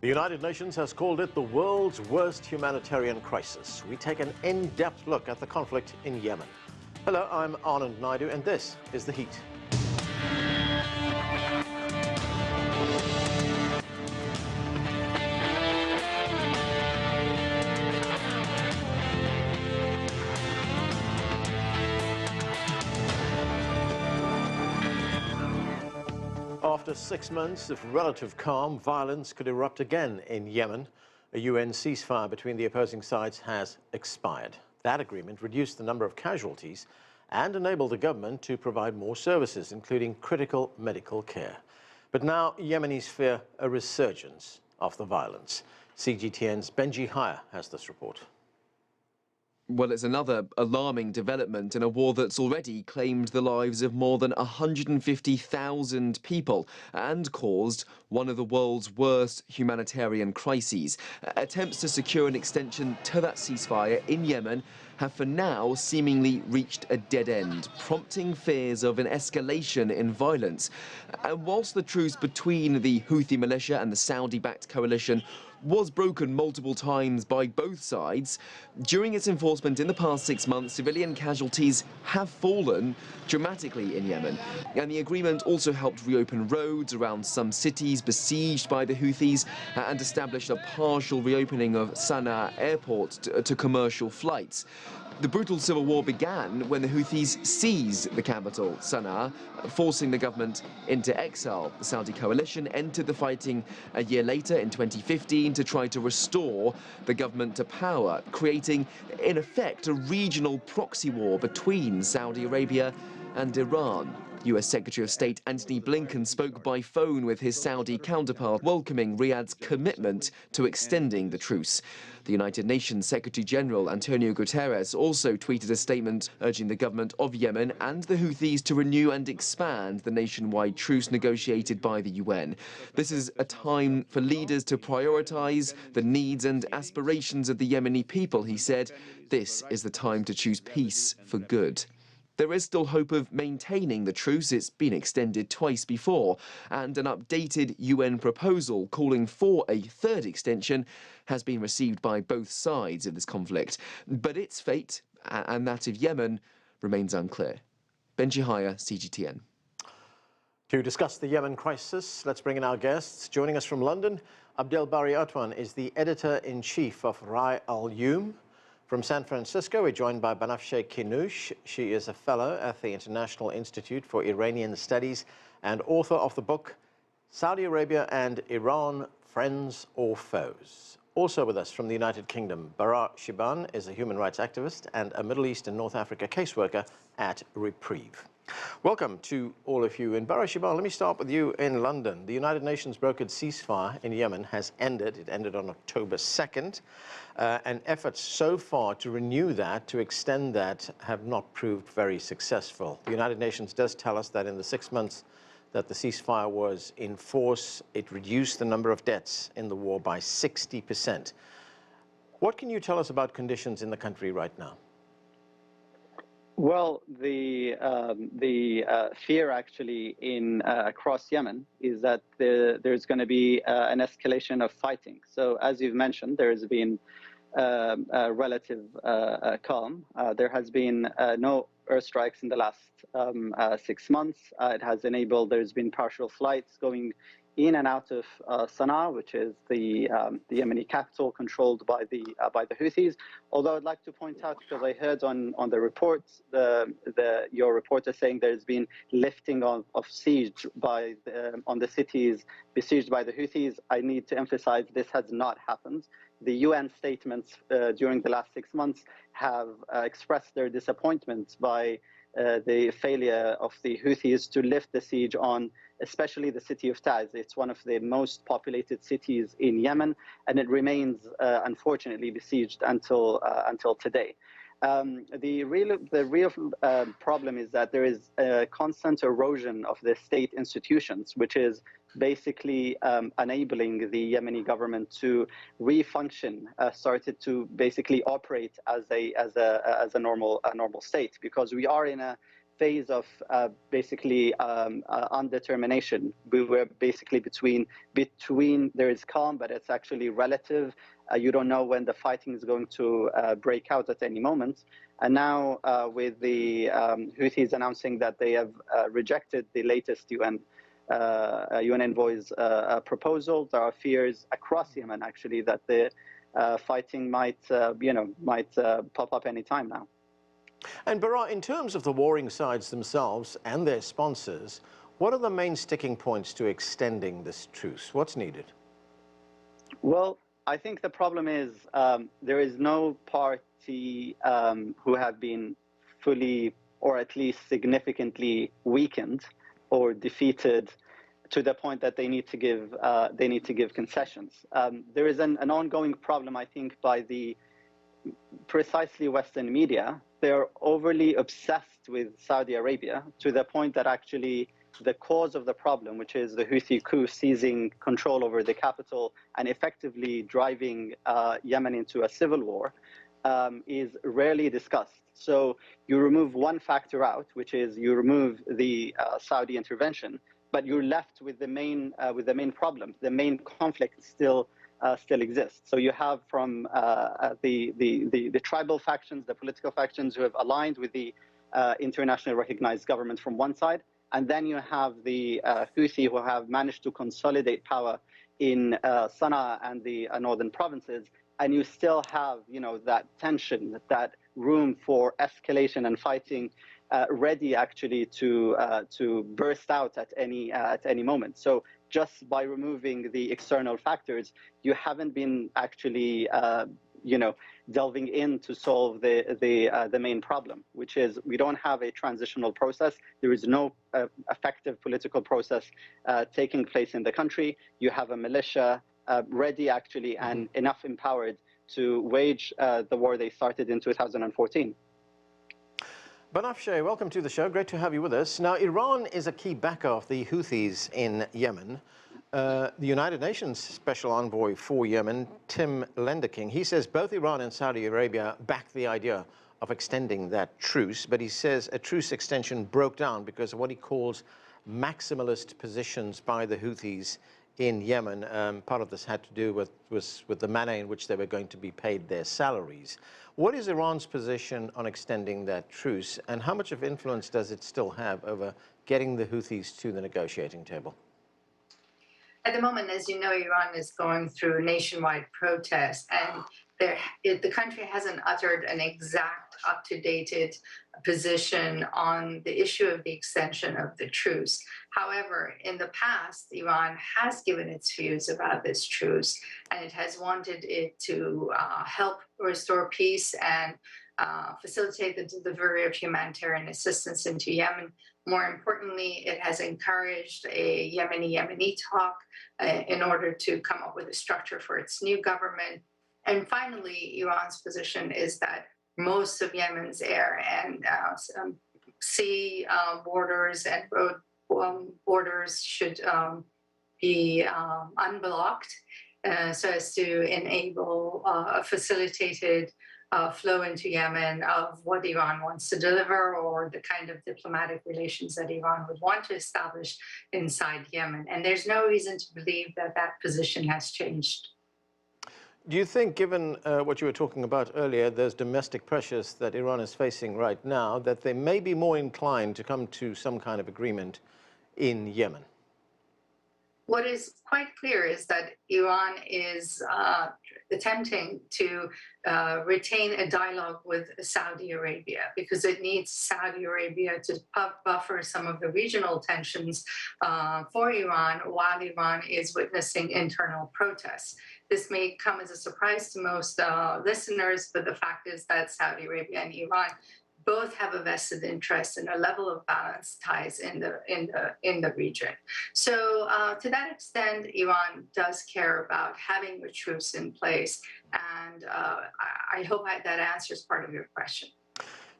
The United Nations has called it the world's worst humanitarian crisis. We take an in-depth look at the conflict in Yemen. Hello, I'm Anand Naidu, and this is The Heat. After 6 months of relative calm, violence could erupt again in Yemen. A UN ceasefire between the opposing sides has expired. That agreement reduced the number of casualties and enabled the government to provide more services, including critical medical care. But now Yemenis fear a resurgence of the violence. CGTN's Benji Haya has this report. Well, it's another alarming development in a war that's already claimed the lives of more than 150,000 people and caused one of the world's worst humanitarian crises. Attempts to secure an extension to that ceasefire in Yemen have for now seemingly reached a dead end, prompting fears of an escalation in violence. And whilst the truce between the Houthi militia and the Saudi-backed coalition was broken multiple times by both sides, during its enforcement in the past 6 months, civilian casualties have fallen dramatically in Yemen. And the agreement also helped reopen roads around some cities besieged by the Houthis and established a partial reopening of Sana'a airport to commercial flights. The brutal civil war began when the Houthis seized the capital, Sana'a, forcing the government into exile. The Saudi coalition entered the fighting a year later in 2015 to try to restore the government to power, creating, in effect, a regional proxy war between Saudi Arabia and Iran. US Secretary of State Antony Blinken spoke by phone with his Saudi counterpart, welcoming Riyadh's commitment to extending the truce. The United Nations Secretary-General Antonio Guterres also tweeted a statement urging the government of Yemen and the Houthis to renew and expand the nationwide truce negotiated by the UN. This is a time for leaders to prioritize the needs and aspirations of the Yemeni people, he said. This is the time to choose peace for good. There is still hope of maintaining the truce. It's been extended twice before, and an updated UN proposal calling for a third extension has been received by both sides of this conflict. But its fate, and that of Yemen, remains unclear. Benji Haya, CGTN. To discuss the Yemen crisis, let's bring in our guests. Joining us from London, Abdel Bari Atwan is the editor-in-chief of Rai Al-Yum. From San Francisco, we're joined by Banafsheh Kinouch. She is a fellow at the International Institute for Iranian Studies and author of the book Saudi Arabia and Iran, Friends or Foes. Also with us from the United Kingdom, Bara Shiban is a human rights activist and a Middle East and North Africa caseworker at Reprieve. Welcome to all of you. And Bara Shiban, let me start with you in London. The United Nations brokered ceasefire in Yemen has ended. It ended on October 2nd. And efforts so far to renew that, to extend that, have not proved very successful. The United Nations does tell us that in the 6 months that the ceasefire was in force, it reduced the number of deaths in the war by 60%. What can you tell us about conditions in the country right now? Well, the fear actually across Yemen is that there's going to be an escalation of fighting. So as you've mentioned, there has been a relative calm. There has been no airstrikes in the last 6 months. It has enabled, there's been partial flights going in and out of Sana'a, which is the Yemeni capital controlled by the Houthis. Although I'd like to point out, because I heard on the reports, your reporter saying there's been lifting of siege on the cities besieged by the Houthis. I need to emphasize this has not happened. The UN statements during the last 6 months have expressed their disappointment by the failure of the Houthis to lift the siege on especially the city of Taiz. It's one of the most populated cities in Yemen, and it remains unfortunately besieged until today. The real problem is that there is a constant erosion of the state institutions, which is basically enabling the Yemeni government to refunction, started to basically operate as a normal state, because we are in a phase of basically undetermination. We were basically between there is calm, but it's actually relative. You don't know when the fighting is going to break out at any moment. And now with the Houthis announcing that they have rejected the latest UN envoy's proposal, there are fears across Yemen actually that the fighting might pop up any time now. And Bara, in terms of the warring sides themselves and their sponsors, what are the main sticking points to extending this truce? What's needed? Well, I think the problem is there is no party who have been fully or at least significantly weakened or defeated to the point that they need to give concessions. There is an ongoing problem, I think, by the precisely Western media. They're overly obsessed with Saudi Arabia to the point that actually the cause of the problem, which is the Houthi coup seizing control over the capital and effectively driving Yemen into a civil war, is rarely discussed. So you remove one factor out, which is you remove the Saudi intervention, but you're left with the main problem. The main conflict still exists. So you have from the tribal factions, the political factions who have aligned with the internationally recognized government from one side, and then you have the Houthi who have managed to consolidate power in Sana'a and the northern provinces, and you still have that tension, that room for escalation and fighting, ready actually to burst out at any moment. So just by removing the external factors, you haven't been actually delving in to solve the main problem, which is we don't have a transitional process. There is no effective political process taking place in the country. You have a militia ready actually and enough empowered to wage the war they started in 2014. Banafsheh, welcome to the show. Great to have you with us. Now, Iran is a key backer of the Houthis in Yemen. The United Nations Special Envoy for Yemen, Tim Lenderking, he says both Iran and Saudi Arabia back the idea of extending that truce, but he says a truce extension broke down because of what he calls maximalist positions by the Houthis in Yemen. Part of this had to do with the manner in which they were going to be paid their salaries. What is Iran's position on extending that truce, and how much of influence does it still have over getting the Houthis to the negotiating table? At the moment, as you know, Iran is going through nationwide protests, and the country hasn't uttered an exact, up-to-date position on the issue of the extension of the truce. However, in the past, Iran has given its views about this truce, and it has wanted it to help restore peace and facilitate the delivery of humanitarian assistance into Yemen. More importantly, it has encouraged a Yemeni talk in order to come up with a structure for its new government. And finally, Iran's position is that most of Yemen's air and sea borders and road borders should be unblocked so as to enable a facilitated flow into Yemen of what Iran wants to deliver, or the kind of diplomatic relations that Iran would want to establish inside Yemen. And there's no reason to believe that that position has changed. Do you think, given what you were talking about earlier, those domestic pressures that Iran is facing right now, that they may be more inclined to come to some kind of agreement in Yemen? What is quite clear is that Iran is attempting to retain a dialogue with Saudi Arabia because it needs Saudi Arabia to buffer some of the regional tensions for Iran while Iran is witnessing internal protests. This may come as a surprise to most listeners, but the fact is that Saudi Arabia and Iran both have a vested interest in a level of balanced ties in the region. So to that extent, Iran does care about having a truce in place, and I hope that answers part of your question.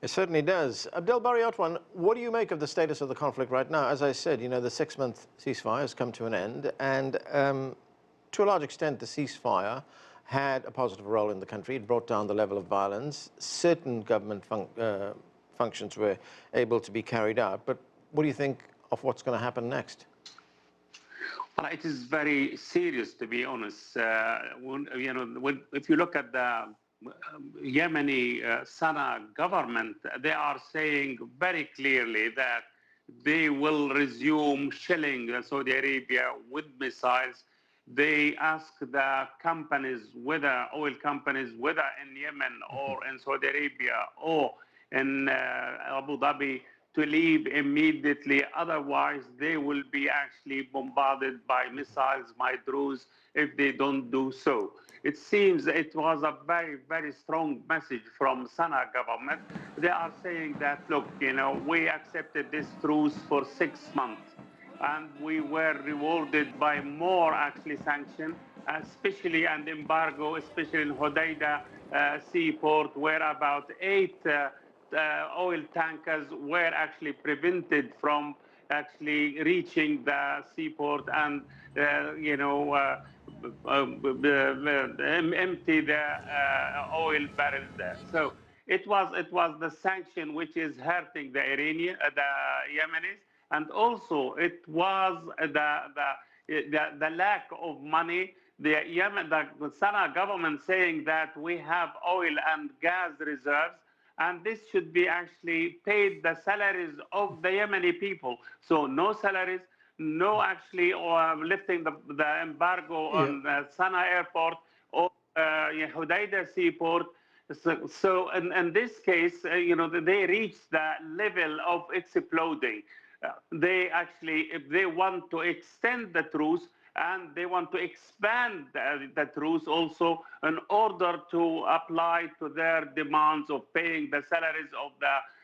It certainly does. Abdel Bari Atwan, what do you make of the status of the conflict right now? As I said, the 6-month ceasefire has come to an end, and to a large extent, the ceasefire had a positive role in the country. It brought down the level of violence. Certain government functions were able to be carried out. But what do you think of what's going to happen next? Well, it is very serious, to be honest. If you look at the Yemeni Sana'a government, they are saying very clearly that they will resume shelling Saudi Arabia with missiles. They ask the companies, whether oil companies, whether in Yemen or in Saudi Arabia or in Abu Dhabi, to leave immediately. Otherwise, they will be actually bombarded by missiles, by drones, if they don't do so. It seems it was a very, very strong message from Sana'a government. They are saying that, look, we accepted this truce for 6 months, and we were rewarded by more actually sanction, especially and embargo, especially in Hodeidah seaport, where about 8 oil tankers were actually prevented from actually reaching the seaport and empty the oil barrels there. So it was the sanction which is hurting the Yemenis, and also it was the lack of money. The Sana'a government saying that we have oil and gas reserves, and this should be actually paid the salaries of the Yemeni people. So no salaries, no actually lifting the embargo on Sana'a airport or Hodeidah seaport. So in this case, they reached the level of exploding. They actually, if they want to extend the truce, and they want to expand the truce also in order to apply to their demands of paying the salaries of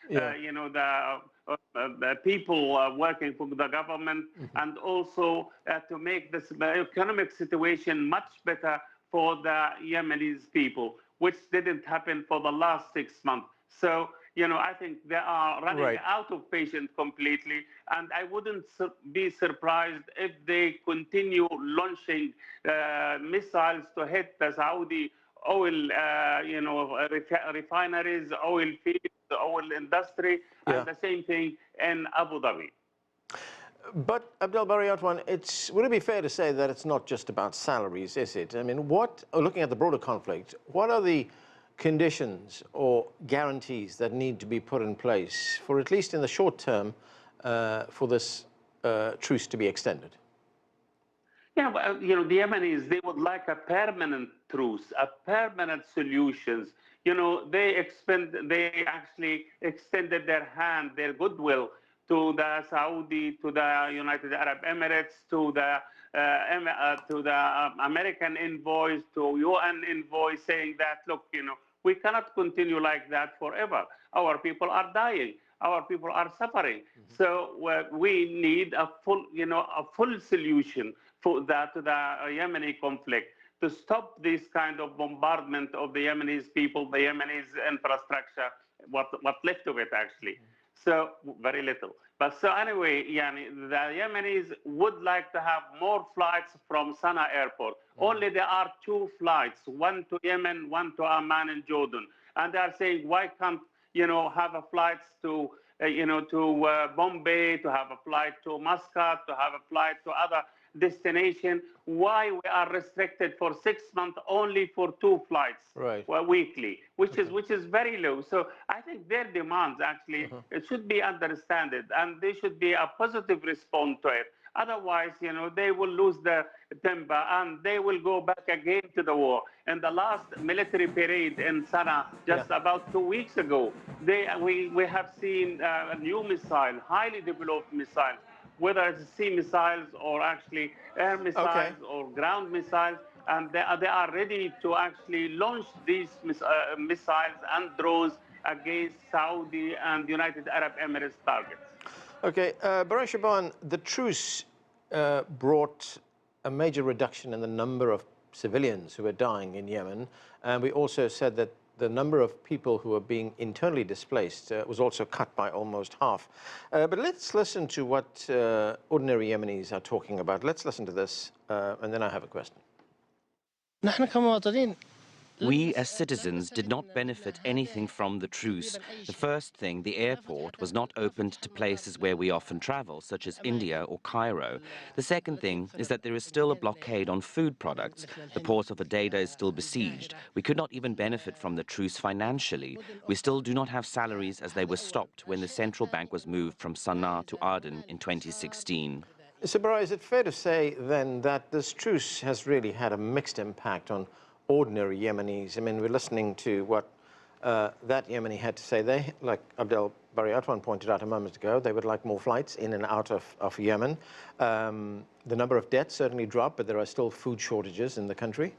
the people working for the government, and also to make this economic situation much better for the Yemenis people, which didn't happen for the last 6 months. So, I think they are running out of patience completely, and I wouldn't be surprised if they continue launching missiles to hit the Saudi oil, refineries, oil fields, the oil industry, and the same thing in Abu Dhabi. But Abdel Bari Atwan, would it be fair to say that it's not just about salaries, is it? I mean, looking at the broader conflict, what are the conditions or guarantees that need to be put in place for, at least in the short term, for this truce to be extended? Yeah, well, the Yemenis, they would like a permanent truce, a permanent solutions. They actually extended their hand, their goodwill to the Saudi, to the United Arab Emirates, to the American envoys, to UN envoys, saying that, look, we cannot continue like that forever. Our people are dying. Our people are suffering. So we need a full solution to the Yemeni conflict, to stop this kind of bombardment of the Yemenis people, the Yemenis infrastructure, what left of it actually. So very little. But so anyway, the Yemenis would like to have more flights from Sana'a airport. Only there are 2 flights, one to Yemen, one to Amman and Jordan. And they are saying, why can't have a flights to Bombay, to have a flight to Muscat, to have a flight to other destination? Why we are restricted for 6 months only for 2 flights weekly, which is very low. So I think their demands actually it should be understood, and there should be a positive response to it. Otherwise, they will lose their temper and they will go back again to the war. In the last military parade in Sana'a, just about 2 weeks ago, we have seen a new missile, highly developed missile, whether it's sea missiles or actually air missiles or ground missiles, and they are ready to actually launch these missiles and drones against Saudi and United Arab Emirates targets. Okay, Baran Shaban, the truce brought a major reduction in the number of civilians who were dying in Yemen, and we also said that the number of people who are being internally displaced was also cut by almost half. But let's listen to what ordinary Yemenis are talking about. Let's listen to this, and then I have a question. نحن كمواطنين We, as citizens, did not benefit anything from the truce. The first thing, the airport was not opened to places where we often travel, such as India or Cairo. The second thing is that there is still a blockade on food products. The port of Hodeidah is still besieged. We could not even benefit from the truce financially. We still do not have salaries as they were stopped when the central bank was moved from Sana'a to Aden in 2016. Mr. Bara, is it fair to say then that this truce has really had a mixed impact on ordinary Yemenis? I mean, we're listening to what that Yemeni had to say. They, like Abdel Bari Atwan pointed out a moment ago, they would like more flights in and out of Yemen. The number of deaths certainly dropped, but there are still food shortages in the country.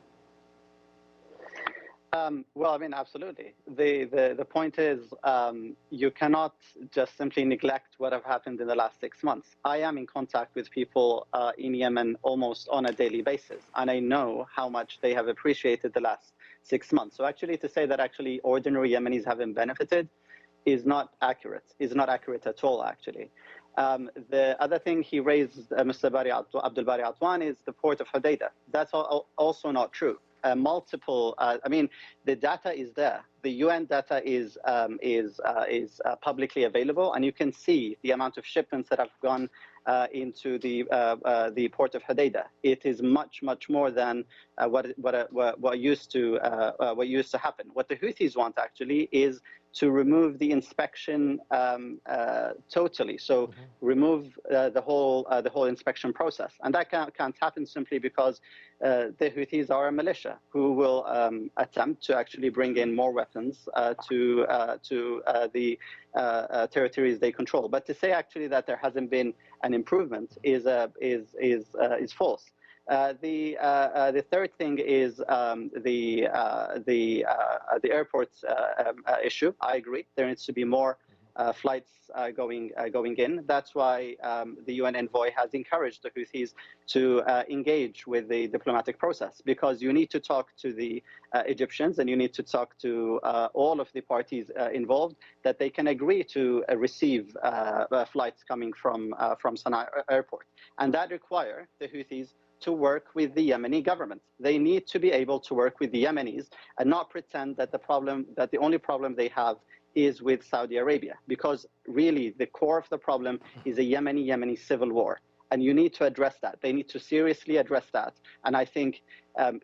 Well, I mean, absolutely. The point is, you cannot just simply neglect what have happened in the last 6 months. I am in contact with people in Yemen almost on a daily basis, and I know how much they have appreciated the last 6 months. So actually to say that actually ordinary Yemenis haven't benefited is not accurate. Is not accurate at all, actually. The other thing he raised, Mr. Abdel Bari Atwan, is the port of Hodeidah. That's also not true. I mean, the data is there. The UN data is publicly available, and you can see the amount of shipments that have gone into the port of Hodeidah. It is much more than what used to happen. What the Houthis want actually is to remove the inspection totally. So remove the whole inspection process, and that can't happen simply because the Houthis are a militia who will attempt to actually bring in more weapons to the territories they control. But to say actually that there hasn't been an improvement is false. The third thing is the airports issue. I agree. There needs to be more flights going in. That's why the UN envoy has encouraged the Houthis to engage with the diplomatic process, because you need to talk to the Egyptians and you need to talk to all of the parties involved, that they can agree to receive flights coming from Sana'a airport, and that require the Houthis to work with the Yemeni government. They need to be able to work with the Yemenis and not pretend that the only problem they have is with Saudi Arabia, because really the core of the problem is a Yemeni civil war, and you need to address that. They need to seriously address that, and I think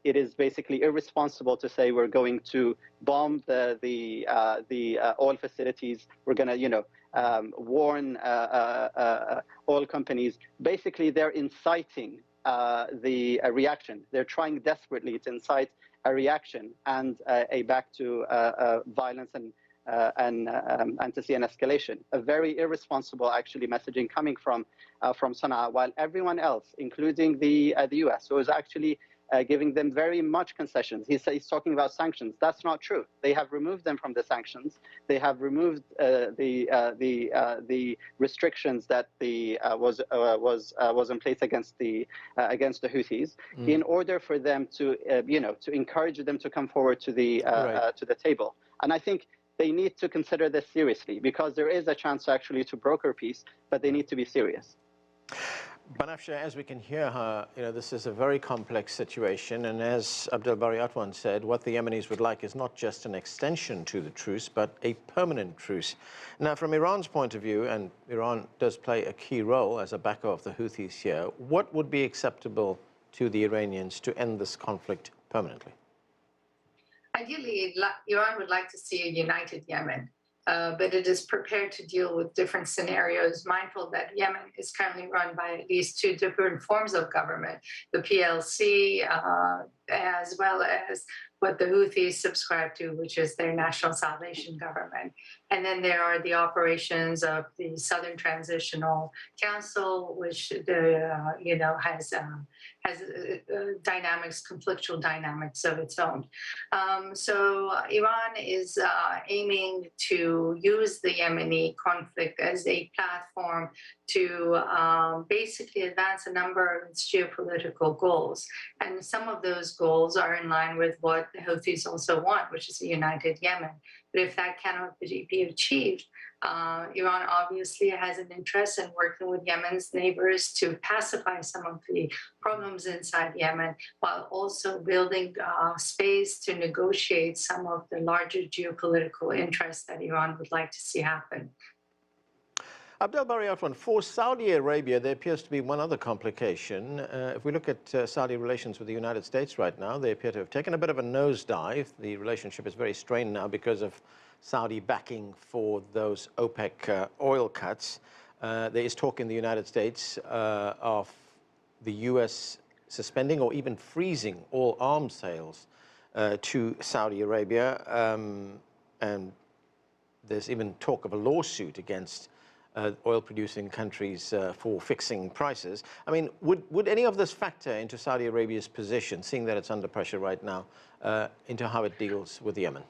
it is basically irresponsible to say we're going to bomb the oil facilities. We're going to, warn oil companies. Basically, they're inciting the reaction. They're trying desperately to incite a reaction and a back to violence and to see an escalation. A very irresponsible, actually, messaging coming from Sana'a, while everyone else, including the US, who is actually giving them very much concessions. He's talking about sanctions. That's not true. They have removed them from the sanctions. They have removed the restrictions that was in place against the Houthis in order for them to to encourage them to come forward to the table. And I think they need to consider this seriously, because there is a chance actually to broker peace, but they need to be serious. Banafsha, as we can hear her, this is a very complex situation, and as Abdel Bari Atwan said, what the Yemenis would like is not just an extension to the truce, but a permanent truce. Now, from Iran's point of view, and Iran does play a key role as a backer of the Houthis here, what would be acceptable to the Iranians to end this conflict permanently? Ideally, Iran would like to see a united Yemen. But it is prepared to deal with different scenarios, mindful that Yemen is currently run by at least 2 different forms of government, the PLC, as well as what the Houthis subscribe to, which is their National Salvation Government. And then there are the operations of the Southern Transitional Council, which has dynamics, conflictual dynamics of its own. So Iran is aiming to use the Yemeni conflict as a platform to basically advance a number of its geopolitical goals. And some of those goals are in line with what the Houthis also want, which is a united Yemen. But if that cannot be achieved, Iran obviously has an interest in working with Yemen's neighbors to pacify some of the problems inside Yemen, while also building space to negotiate some of the larger geopolitical interests that Iran would like to see happen. Abdel Bari Atwan, for Saudi Arabia, there appears to be one other complication. If we look at Saudi relations with the United States right now, they appear to have taken a bit of a nosedive. The relationship is very strained now because of Saudi backing for those OPEC oil cuts. There is talk in the United States of the U.S. suspending or even freezing all arms sales to Saudi Arabia. And there's even talk of a lawsuit against oil-producing countries for fixing prices. I mean, would any of this factor into Saudi Arabia's position, seeing that it's under pressure right now, into how it deals with Yemen?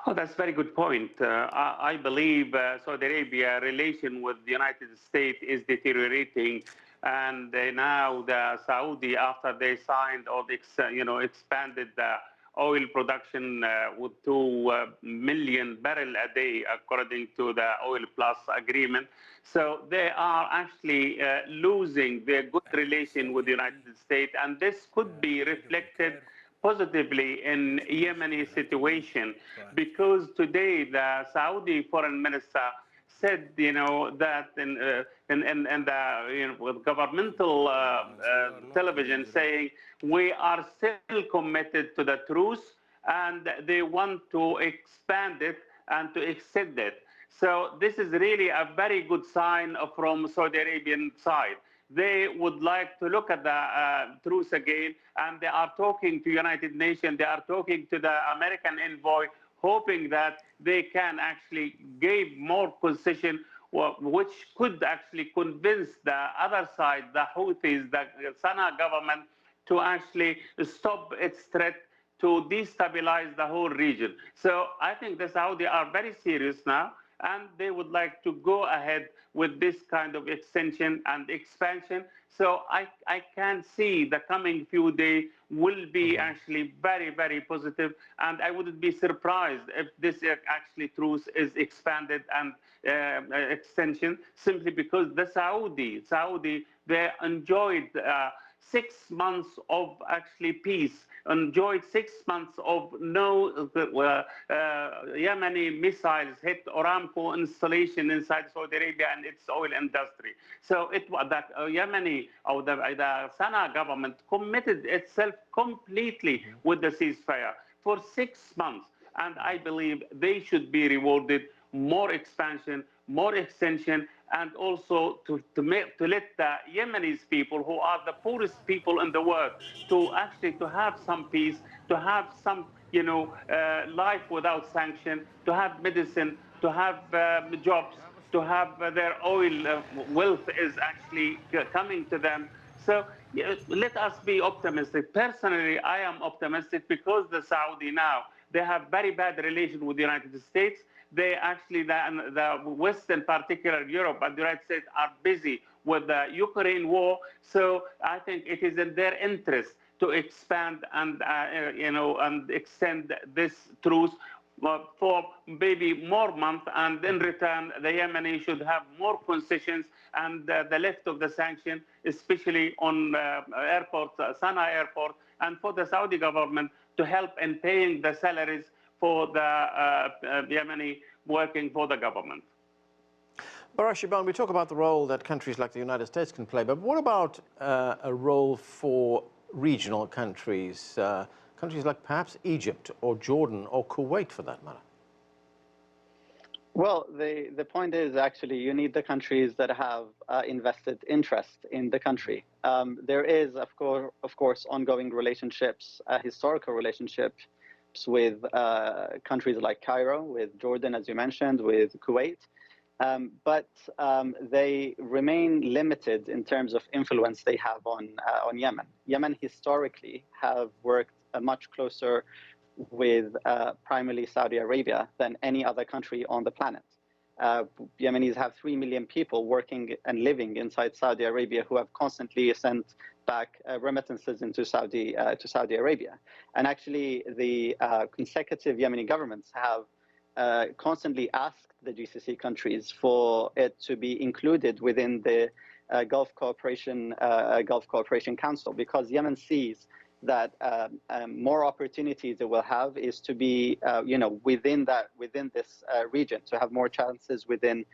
Oh, that's a very good point. I believe Saudi Arabia relation with the United States is deteriorating, and now the Saudi, after they signed or expanded the oil production with 2 million barrels a day, according to the Oil Plus agreement. So they are actually losing their good relation with the United States, and this could be reflected positively in Yemeni situation, because today the Saudi foreign minister said, that in the with governmental television, saying we are still committed to the truce, and they want to expand it and to extend it. So this is really a very good sign from Saudi Arabian side. They would like to look at the truce again, and they are talking to United Nations, they are talking to the American envoy, hoping that they can actually give more concession, which could actually convince the other side, the Houthis, the Sana'a government, to actually stop its threat to destabilize the whole region. So I think the Saudi are very serious now, and they would like to go ahead with this kind of extension and expansion. So I can see the coming few days will be actually very, very positive, and I wouldn't be surprised if this actually truce is expanded and extension, simply because the Saudi, they enjoyed 6 months of actually peace, enjoyed 6 months of no Yemeni missiles hit Aramco installation inside Saudi Arabia and its oil industry. So it was that Yemeni or the Sana'a government committed itself completely with the ceasefire for 6 months, and I believe they should be rewarded more expansion, more extension, and also to let the Yemenis people, who are the poorest people in the world, to actually to have some peace, to have some life without sanction, to have medicine, to have jobs, to have their oil wealth is actually coming to them. So let us be optimistic. Personally, I am optimistic because the Saudi now, they have very bad relation with the United States. They actually, the West, in particular Europe and the United States, are busy with the Ukraine war. So I think it is in their interest to expand and and extend this truce for maybe more months, and in return, the Yemeni should have more concessions and the lift of the sanction, especially on airport, Sana'a airport, and for the Saudi government to help in paying the salaries for the Yemeni working for the government. Barash Iban, we talk about the role that countries like the United States can play, but what about a role for regional countries, countries like perhaps Egypt or Jordan or Kuwait for that matter? Well, the point is actually you need the countries that have invested interest in the country. There is, of course, ongoing relationships, historical relationships with countries like Cairo, with Jordan, as you mentioned, with Kuwait. But they remain limited in terms of influence they have on Yemen. Yemen historically have worked much closer with primarily Saudi Arabia than any other country on the planet. Yemenis have 3 million people working and living inside Saudi Arabia who have constantly sent back remittances into Saudi Arabia. And actually, the consecutive Yemeni governments have constantly asked the GCC countries for it to be included within the Gulf Cooperation Council, because Yemen sees that more opportunities it will have is to be, within this region, to have more chances within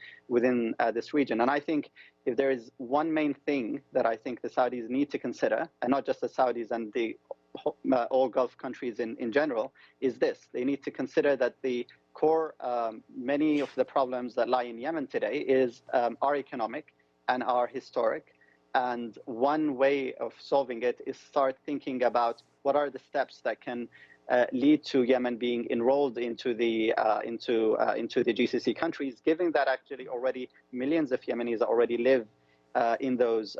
this region. And I think if there is one main thing that I think the Saudis need to consider, and not just the Saudis and the all Gulf countries in general, is this: they need to consider that the core, many of the problems that lie in Yemen today are economic and are historic. And one way of solving it is start thinking about what are the steps that can lead to Yemen being enrolled into the GCC countries, given that actually already millions of Yemenis already live in those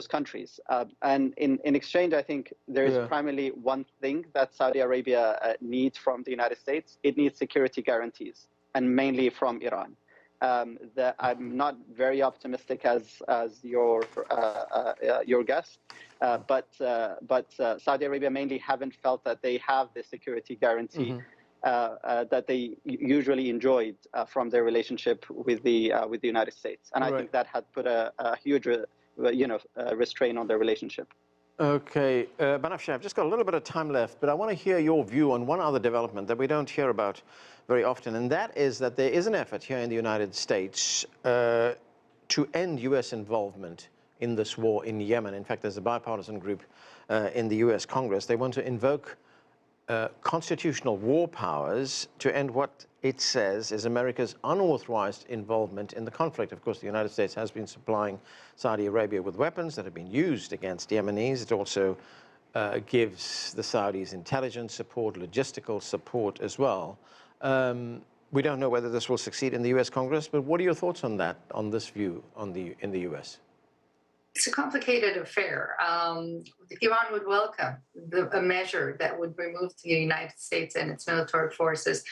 countries. And in exchange, I think there is primarily one thing that Saudi Arabia needs from the United States. It needs security guarantees, and mainly from Iran. I'm not very optimistic as your guest, but Saudi Arabia mainly haven't felt that they have the security guarantee that they usually enjoyed from their relationship with the United States, and I think that had put a huge restraint on their relationship. Okay, Banafsheh, I've just got a little bit of time left, but I want to hear your view on one other development that we don't hear about very often, and that is that there is an effort here in the United States to end U.S. involvement in this war in Yemen. In fact, there's a bipartisan group in the U.S. Congress. They want to invoke constitutional war powers to end what it says is America's unauthorized involvement in the conflict. Of course, the United States has been supplying Saudi Arabia with weapons that have been used against Yemenis. It also gives the Saudis intelligence support, logistical support as well. We don't know whether this will succeed in the U.S. Congress, but what are your thoughts on that, on this view in the U.S.? It's a complicated affair. Iran would welcome a measure that would remove the United States and its military forces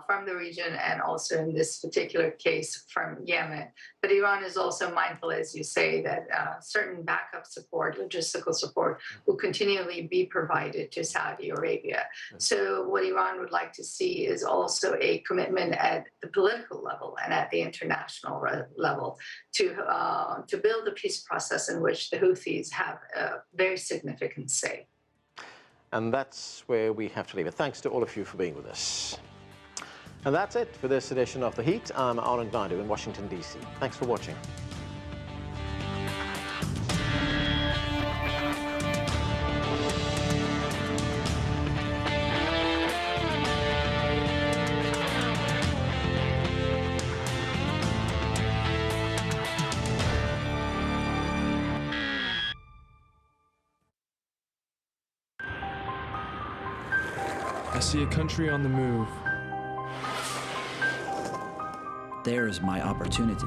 from the region, and also in this particular case from Yemen. But Iran is also mindful, as you say, that certain backup support, logistical support, will continually be provided to Saudi Arabia. So what Iran would like to see is also a commitment at the political level and at the international level to build a peace process in which the Houthis have a very significant say. And that's where we have to leave it. Thanks to all of you for being with us. And that's it for this edition of The Heat. I'm Arun Naidu in Washington, D.C. Thanks for watching. I see a country on the move. There's my opportunity.